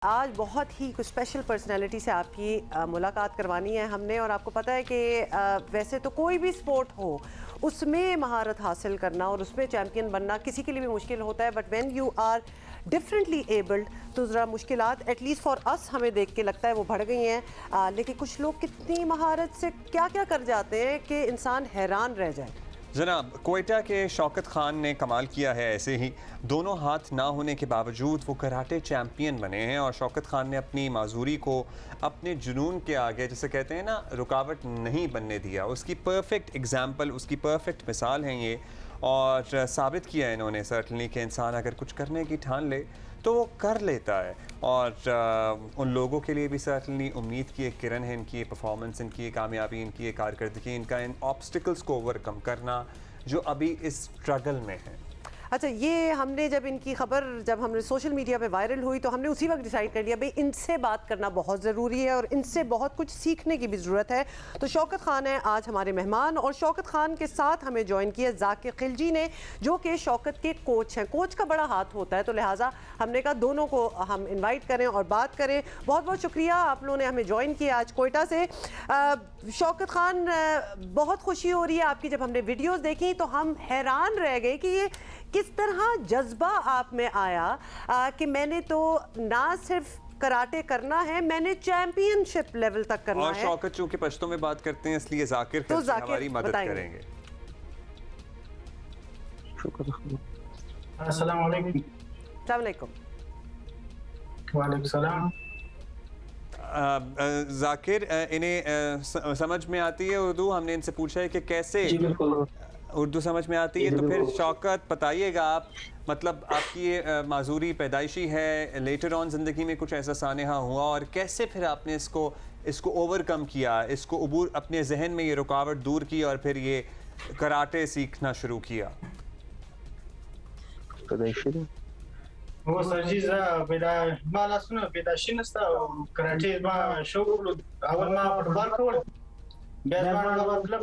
आज बहुत ही कुछ स्पेशल पर्सनैलिटी से आपकी मुलाकात करवानी है हमने। और आपको पता है कि वैसे तो कोई भी स्पोर्ट हो उसमें महारत हासिल करना और उसमें चैम्पियन बनना किसी के लिए भी मुश्किल होता है, but when you are differently abled तो ज़रा मुश्किलात एटलीस्ट फॉर अस हमें देख के लगता है वो बढ़ गई हैं। लेकिन कुछ लोग कितनी महारत से क्या क्या कर जाते हैं कि इंसान हैरान रह जाए। जनाब, कोयटा के शौकत खान ने कमाल किया है। ऐसे ही दोनों हाथ ना होने के बावजूद वो कराटे चैम्पियन बने हैं और शौकत खान ने अपनी माजूरी को अपने जुनून के आगे, जैसे कहते हैं ना, रुकावट नहीं बनने दिया। उसकी परफेक्ट एग्जाम्पल, उसकी परफेक्ट मिसाल हैं ये। और साबित किया इन्होंने सर्टनली कि इंसान अगर कुछ करने की ठान ले तो वो कर लेता है। और उन लोगों के लिए भी सर्टनली उम्मीद की एक किरण है इनकी ये परफॉर्मेंस, इनकी ये कामयाबी, इनकी ये कारकर्दगी, इनका इन ऑब्स्टिकल्स को ओवरकम करना जो अभी इस स्ट्रगल में है। अच्छा, ये हमने जब इनकी खबर जब हमने सोशल मीडिया पे वायरल हुई तो हमने उसी वक्त डिसाइड कर लिया भाई इनसे बात करना बहुत ज़रूरी है और इनसे बहुत कुछ सीखने की भी ज़रूरत है। तो शौकत खान है आज हमारे मेहमान और शौकत खान के साथ हमें ज्वाइन किया जाकिर खिलजी ने, जो कि शौकत के कोच हैं। कोच का बड़ा हाथ होता है तो लिहाजा हमने कहा दोनों को हम इन्वाइट करें और बात करें। बहुत बहुत शुक्रिया आप लोगों ने हमें ज्वाइन किया आज कोयटा से। शौकत खान, बहुत खुशी हो रही है आपकी। जब हमने वीडियोज़ देखी तो हम हैरान रह गए कि ये किस तरह जज्बा आप में आया कि मैंने तो ना सिर्फ कराटे करना है, मैंने चैंपियनशिप लेवल तक करना और है। शौकत चूंकि पश्तो में बात करते हैं इसलिए जाकिर तो हमारी मदद करेंगे। अस्सलाम वालेकुम। अस्सलाम वालेकुम। वालेकुम सलाम। जाकिर, इन्हें समझ में आती है उर्दू? हमने इनसे पूछा है कि कैसे उर्दू समझ में आती है। तो फिर शौकत बताइएगा आप, मतलब आपकी ये माजूरी पैदाइशी है, लेटर ऑन ज़िंदगी में कुछ ऐसा सानेहा हुआ और कैसे फिर आपने इसको ओवरकम किया, इसको अबूर अपने जहन में ये रुकावट दूर की और फिर ये कराटे सीखना शुरू किया? वो सरजीजा पैदा माला सुना पैदा शिनस्ता कराटे मा शौक अवल मा फुटबॉल खोल बेजमान का मतलब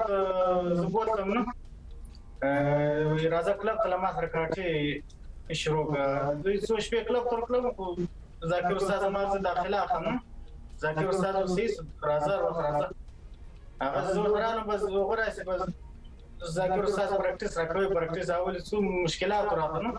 जुबोत कम ना राजा क्लब तलमा सर कराटे शुरू का तो इस पे क्लब तर क्लब को जाकिर उस्ताद हमारे से दाखिला खाना जाकिर उस्ताद उसी राजा अगर जो खराब बस वो खरा ऐसे बस जाकिर उस्ताद प्रैक्टिस अवल सु मुश्किलात रहा ना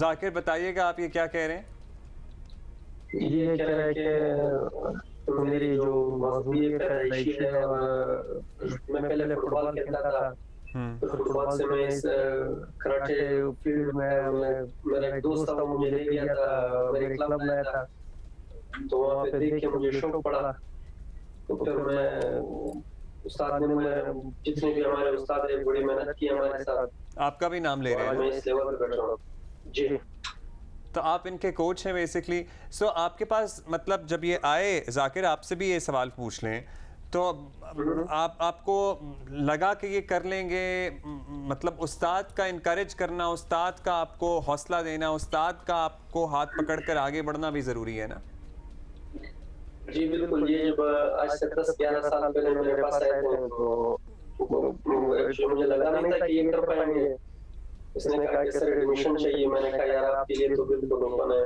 जाकिर बताइएगा आप ये क्या कह रहे हैं? ये कह रहा है कि मेरी जो मजबूरी पैदाइशी है और मैं पहले फुटबॉल खेलता था, तो फुटबॉल से मैं इस कराटे फील्ड में मेरा एक दोस्त था, वो मुझे ले गया था, मेरे क्लब में आया था, तो वहाँ पे देख के मुझे शौक पड़ा। तो फिर मैं उस्ताद ने जितने भी हमारे उस्ताद है बड़ी मेहनत की हमारे साथ। आपका भी नाम ले रहे हैं? मैं इस लेवल पे बैठा हूँ जी। तो आप इनके कोच हैं बेसिकली। सो आपके पास, मतलब जब ये आए, जाकिर आपसे भी ये सवाल पूछ लें तो आपको लगा कि ये कर लेंगे? मतलब उस्ताद का इनकरेज करना, उस्ताद का आपको हौसला देना, उस्ताद का आपको हाथ पकड़कर आगे बढ़ना भी ज़रूरी है ना? जी बिल्कुल। ये जब आज से 10-11 साल पहले मेरे पास आए थे तो मुझे लगा नहीं था कि ये कर पाएंगे। इसने कहा कि सर एडमिशन चाहिए, मैंने कहा यार आपके लिए तो बिल्कुल ओपन है।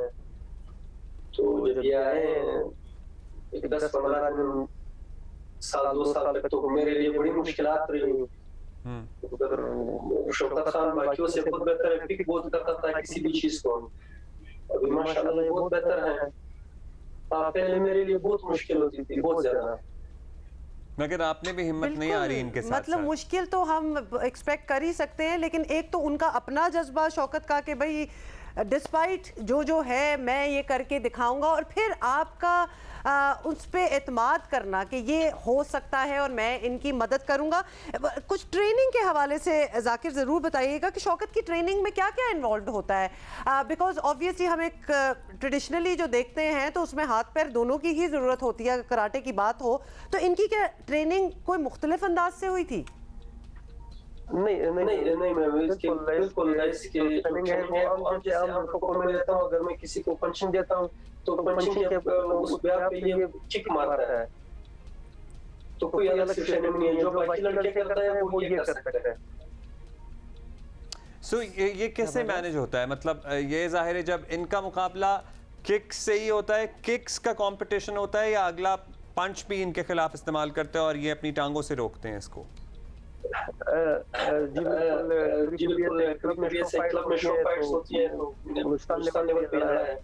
तो जब ये आए 10-15 दिन, साल 2 साल तक तो मेरे लिए बड़ी मुश्किलात रही। शौकत खान बाकियों से बहुत बेहतर है, पिक बहुत करता था किसी भी चीज को, अभी माशाल्लाह ये बहुत बेहतर है। पहले मेरे लिए बहुत मुश्किल होती थी, बहुत ज्यादा। मगर आपने भी हिम्मत नहीं आ रही इनके साथ? मतलब मुश्किल तो हम एक्सपेक्ट कर ही सकते हैं, लेकिन एक तो उनका अपना जज्बा शौकत का कि भाई डिस्पाइट जो है मैं ये करके दिखाऊंगा, और फिर आपका उस पे एतमाद करना कि ये हो सकता है और मैं इनकी मदद करूंगा। कुछ ट्रेनिंग के हवाले से जाकिर ज़रूर बताइएगा कि शौकत की ट्रेनिंग में क्या क्या इन्वॉल्व होता है, बिकॉज ऑब्वियसली हम एक ट्रेडिशनली जो देखते हैं तो उसमें हाथ पैर दोनों की ही ज़रूरत होती है कराटे की बात हो, तो इनकी क्या ट्रेनिंग कोई मुख्तलिफ अंदाज से हुई थी? नहीं मैं बिल्कुल इसके ट्रेनिंग है वो आम लोगों को मैं देता हूँ। अगर मैं किसी को पंचिंग देता हूँ तो पंचिंग के उस बैग पे ये किक मारता है, तो कोई अलग सिस्टम नहीं है। जो बाकी लड़के करते हैं वो ये कर सकते हैं। सो ये कैसे मैनेज होता है? मतलब ये जाहिर है जब इनका मुकाबला किक्स से ही होता है, किक्स का कंपटीशन होता है, या अगला पंच भी इनके खिलाफ इस्तेमाल करते हैं और ये अपनी टांगों से रोकते हैं इसको? जी बिल्कुल, क्लब में शो फाइट्स होती है तो हिंदुस्तान लेवल पे आ रहा है,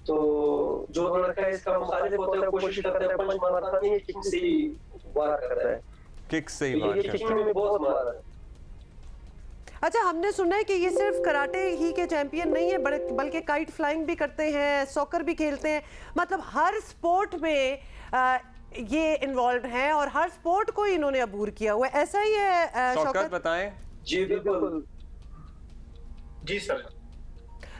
तो जो लड़का इसका मुखालिफ होता है कोशिश करता है पंच मारता नहीं है, किक से ही वार करता है। किक से ही वार ये करता किक में बहुत मारा है। अच्छा, हमने सुना है कि ये सिर्फ कराटे ही के चैंपियन नहीं है, बल्कि काइट फ्लाइंग भी करते हैं, सॉकर भी खेलते हैं, मतलब हर स्पोर्ट में ये इन्वॉल्व हैं और हर स्पोर्ट को इन्होंने अबूर किया हुआ है। ऐसा ही है शौकत, बताएं। जी बिल्कुल। जी सर।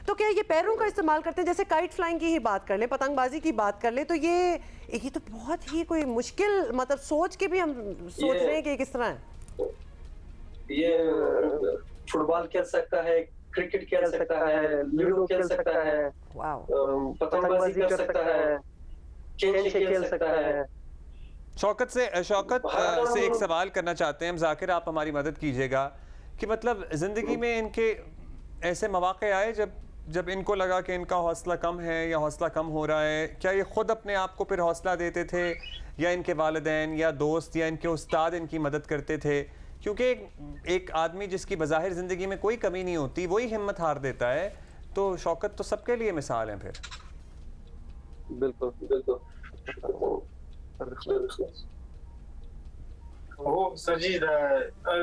तो क्या ये पैरों का इस्तेमाल करते हैं? जैसे काइट फ्लाइंग की ही बात कर ले, पतंगबाजी की बात कर ले, तो ये तो बहुत ही कोई मुश्किल, मतलब सोच के भी हम सोच रहे हैं कि किस तरह है। ये फुटबॉल खेल सकता है, क्रिकेट खेल सकता है, लूडो खेल सकता है, पतंगबाजी कर सकता है, चेस खेल सकता है। शौकत से एक सवाल करना चाहते हैं हम। जाकिर, आप हमारी मदद कीजिएगा कि मतलब जिंदगी में इनके ऐसे मौके आए जब इनको लगा कि इनका हौसला कम है या हौसला कम हो रहा है, क्या ये खुद अपने आप को फिर हौसला देते थे, या इनके वालिदैन या दोस्त या इनके उस्ताद इनकी मदद करते थे? क्योंकि एक आदमी जिसकी बज़ाहिर ज़िंदगी में कोई कमी नहीं होती वही हिम्मत हार देता है, तो शौकत तो सबके लिए मिसाल है फिर। बिल्कुल बिल्कुल। हो सर जी,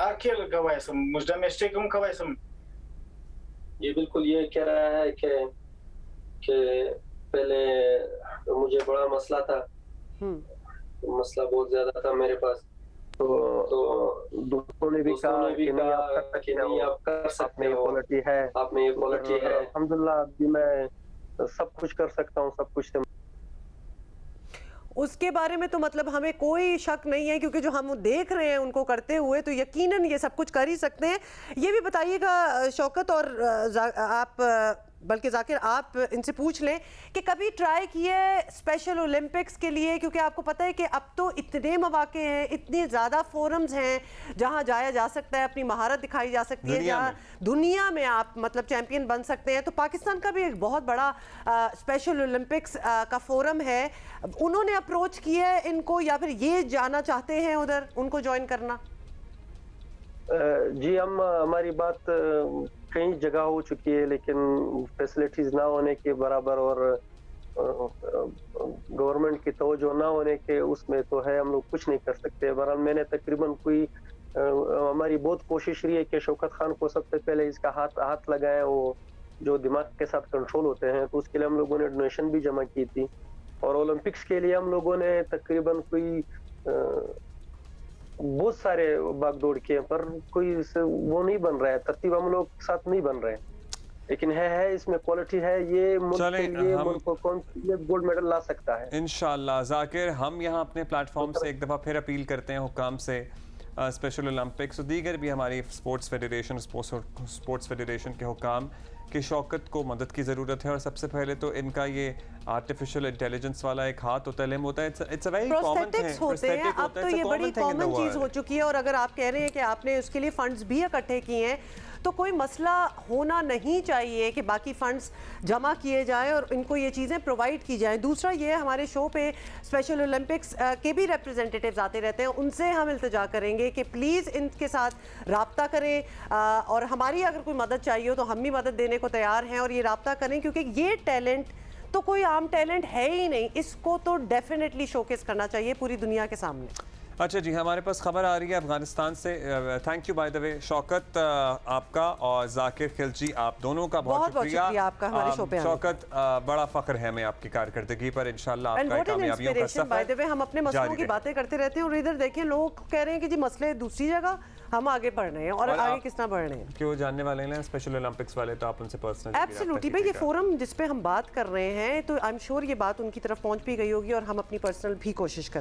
आखिर गवाए सम मुझ डोमेस्टिक हम गवाए सम। ये बिल्कुल ये कह रहा है कि पहले मुझे बड़ा मसला था, मसला बहुत ज्यादा था मेरे पास, तो दोस्तों ने भी कहा कि नहीं आप कर सकते हो, क्वालिटी है, आप में ये क्वालिटी है। अल्हम्दुलिल्लाह अभी मैं सब कुछ कर सकता हूँ, सब कुछ। उसके बारे में तो मतलब हमें कोई शक नहीं है, क्योंकि जो हम देख रहे हैं उनको करते हुए, तो यकीनन ये सब कुछ कर ही सकते हैं। ये भी बताइएगा शौकत और आप, बल्कि जाकिर आप इनसे पूछ लें कि कभी ट्राई किए स्पेशल ओलंपिक्स के लिए, क्योंकि आपको पता है कि अब तो इतने मौके हैं, इतने ज़्यादा फोरम्स हैं जहां जाया जा सकता है, अपनी महारत दिखाई जा सकती है, जहां दुनिया में आप मतलब चैंपियन बन सकते हैं। तो पाकिस्तान का भी एक बहुत बड़ा स्पेशल ओलंपिक्स का फोरम है, उन्होंने अप्रोच किया है इनको, या फिर ये जाना चाहते हैं उधर, उनको ज्वाइन करना? जी हमारी बात कई जगह हो चुकी है, लेकिन फैसिलिटीज ना होने के बराबर और गवर्नमेंट की तवज्जो ना होने के उसमें तो है, हम लोग कुछ नहीं कर सकते। बहरहाल मैंने तकरीबन कोई हमारी बहुत कोशिश रही है कि शौकत खान को सबसे पहले इसका हाथ लगाएं, वो जो दिमाग के साथ कंट्रोल होते हैं, तो उसके लिए हम लोगों ने डोनेशन भी जमा की थी। और ओलंपिक्स के लिए हम लोगों ने तकरीबन कोई बहुत सारे भागदौड़ किए, पर कोई वो नहीं बन रहा है, तरतीब हम लोग साथ नहीं बन रहे हैं। लेकिन है इसमें क्वालिटी है, ये मुल्क के लिए मुल्क को कौन गोल्ड मेडल ला सकता है इंशाल्लाह। जाकिर, हम यहाँ अपने प्लेटफॉर्म से एक दफ़ा फिर अपील करते हैं हुकाम से, स्पेशल ओलंपिक्स और दीगर भी हमारी स्पोर्ट्स फेडरेशन के हुकाम कि शौकत को मदद की ज़रूरत है, और सबसे पहले तो इनका ये आर्टिफिशियल इंटेलिजेंस वाला एक हाथ होता है, लिम्ब होता है, it's a very common thing, होते हैं अब तो ये बड़ी कॉमन चीज़ हो चुकी है। और अगर आप कह रहे हैं कि आपने उसके लिए फंड्स भी इकट्ठे किए हैं, तो कोई मसला होना नहीं चाहिए कि बाकी फंड्स जमा किए जाएं और इनको ये चीज़ें प्रोवाइड की जाएं। दूसरा ये, हमारे शो पे स्पेशल ओलंपिक्स के भी रिप्रेजेंटेटिव्स आते रहते हैं, उनसे हम इल्तिजा करेंगे कि प्लीज़ इनके साथ रब्ता करें, और हमारी अगर कोई मदद चाहिए हो तो हम भी मदद देने को तैयार हैं, और ये रब्ता करें, क्योंकि ये टैलेंट तो कोई आम टैलेंट है ही नहीं, इसको तो डेफिनेटली शोकेस करना चाहिए पूरी दुनिया के सामने। अच्छा जी, हमारे पास खबर आ रही है अफगानिस्तान से। Thank you by the way Shaukat, आपका और जाकिर खिलजी, आप दोनों का बहुत शुक्रिया आपका हमारे शो पे आने का। शौकत, बड़ा फख्र है हमें आपकी कारकर्दगी पर। इंशाल्लाह एंड आपका व्हाट एन कामयाबियों का इंस्पिरेशन बाय द वे। हम अपने मसलों जारी की रहे। बातें करते रहते हैं और इधर देखें लोग कह रहे हैं कि जी मसले दूसरी जगह, हम आगे बढ़ रहे हैं और आगे आप किस तरह बढ़ रहे हैं। क्यों जानने वाले हैं स्पेशल ओलंपिक्स वाले, तो आप उनसे पर्सनली एब्सोल्युटली भाई, ये फोरम जिस पे हम बात कर रहे हैं तो आई एम श्योर ये बात उनकी तरफ पहुंच भी गई होगी और हम अपनी पर्सनल भी कोशिश करें।